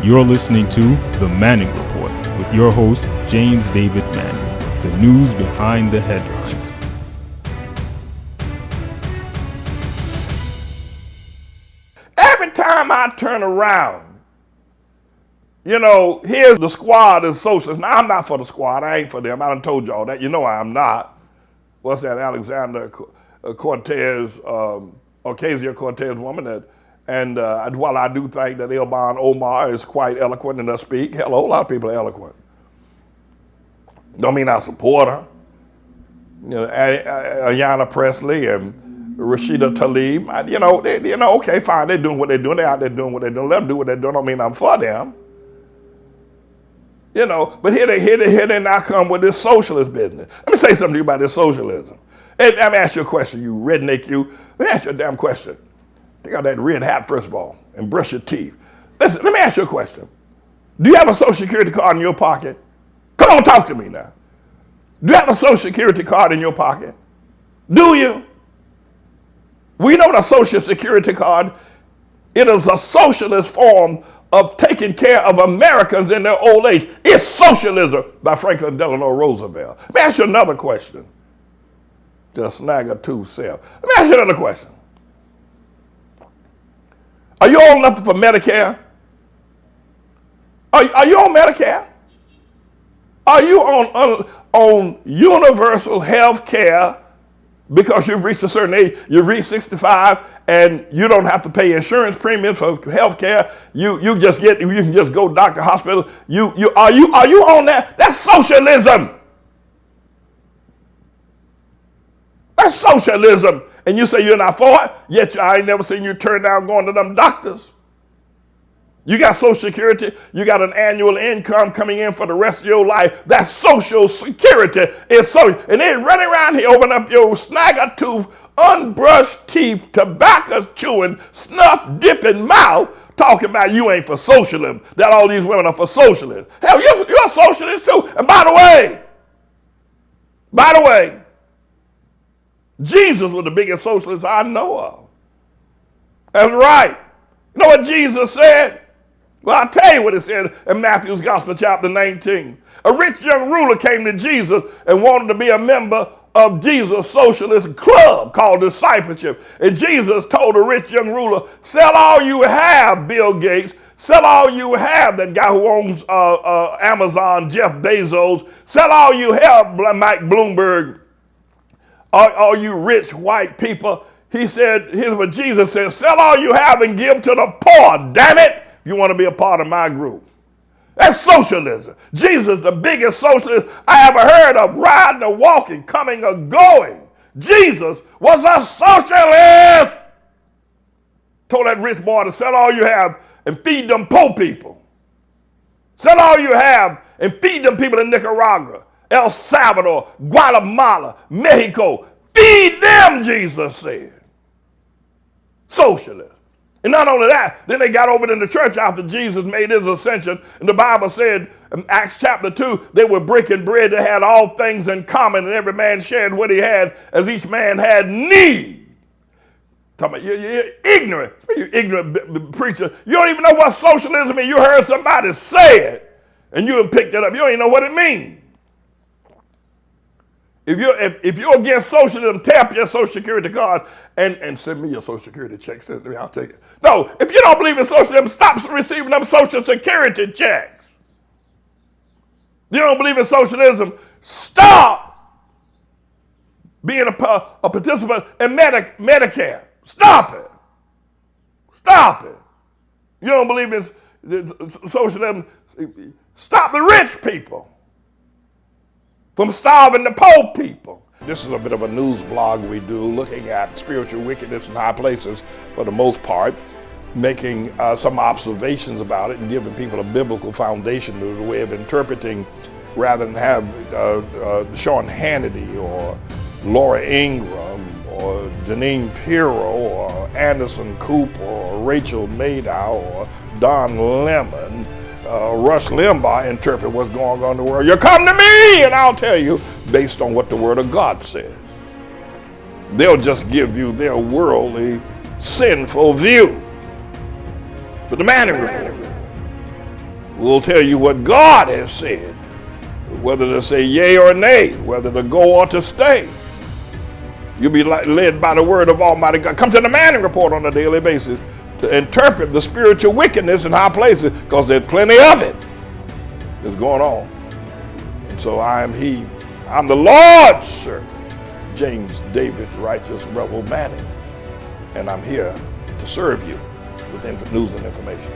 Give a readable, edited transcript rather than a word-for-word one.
You're listening to The Manning Report with your host, James David Manning. The news behind the headlines. Every time I turn around, here's the squad of socialists. Now, I'm not for the squad. I ain't for them. I done told y'all that. You know I'm not. What's that, Alexander Cortez, Ocasio-Cortez woman? While I do think that Ilhan Omar is quite eloquent in her speak, hell, a whole lot of people are eloquent. Don't mean I support her. Ayanna Presley and Rashida Tlaib, okay, fine, they're doing what they're doing. They're out there doing what they're doing. Let them do what they're doing. Don't mean I'm for them. But here they now come with this socialist business. Let me say something to you about this socialism. Hey, let me ask you a question, you redneck you. Let me ask you a damn question. Take out that red hat first of all and brush your teeth. Listen, let me ask you a question. Do you have a Social Security card in your pocket? Come on, talk to me now. Do you have a Social Security card in your pocket? Do you? We know the Social Security card. It is a socialist form of taking care of Americans in their old age. It's socialism by Franklin Delano Roosevelt. Let me ask you another question. Just snag a tooth self. Let me ask you another question. Are you old enough for Medicare? Are you on Medicare? Are you on universal health care because you've reached a certain age? You've reached 65 and you don't have to pay insurance premiums for health care. You can just go to doctor, hospital. Are you on that? That's socialism. That's socialism. And you say you're not for it, yet I ain't never seen you turn down going to them doctors. You got Social Security, you got an annual income coming in for the rest of your life. That's Social Security. And they're running around here, open up your snagger tooth, unbrushed teeth, tobacco chewing, snuff dipping mouth, talking about you ain't for socialism, that all these women are for socialism. Hell, you're a socialist too. And by the way, Jesus was the biggest socialist I know of. That's right. You know what Jesus said? Well, I'll tell you what it said in Matthew's Gospel, chapter 19. A rich young ruler came to Jesus and wanted to be a member of Jesus' socialist club called discipleship. And Jesus told the rich young ruler, sell all you have, Bill Gates. Sell all you have, that guy who owns Amazon, Jeff Bezos. Sell all you have, Mike Bloomberg. All you rich white people. He said, here's what Jesus said, sell all you have and give to the poor, damn it, if you want to be a part of my group. That's socialism. Jesus, the biggest socialist I ever heard of, riding or walking, coming or going. Jesus was a socialist. Told that rich boy to sell all you have and feed them poor people. Sell all you have and feed them people in Nicaragua, El Salvador, Guatemala, Mexico. Feed them, Jesus said. Socialist. And not only that, then they got over in the church after Jesus made his ascension. And the Bible said in Acts chapter 2, they were breaking bread that had all things in common, and every man shared what he had as each man had need. You're ignorant. You ignorant preacher. You don't even know what socialism is. You heard somebody say it, and you done picked it up. You don't even know what it means. If you're against socialism, tap your Social Security card and send me your Social Security check. Send me, I'll take it. No, if you don't believe in socialism, stop receiving them Social Security checks. You don't believe in socialism, stop being a participant in Medicare. Stop it. Stop it. You don't believe in socialism, stop the rich people from starving the poor people. This is a bit of a news blog we do looking at spiritual wickedness in high places for the most part, making some observations about it and giving people a biblical foundation to the way of interpreting rather than have Sean Hannity or Laura Ingraham or Janine Pirro or Anderson Cooper or Rachel Maddow or Don Lemon, Rush Limbaugh interpret what's going on in the world. You come to me and I'll tell you based on what the Word of God says. They'll just give you their worldly, sinful view. But the Manning Report We'll tell you what God has said, whether to say yea or nay, whether to go or to stay. You'll be led by the word of Almighty God. Come to the Manning Report on a daily basis to interpret the spiritual wickedness in high places, because there's plenty of it that's going on. And so I'm the Lord's servant, James David Righteous Rebel Manning, and I'm here to serve you with news and information.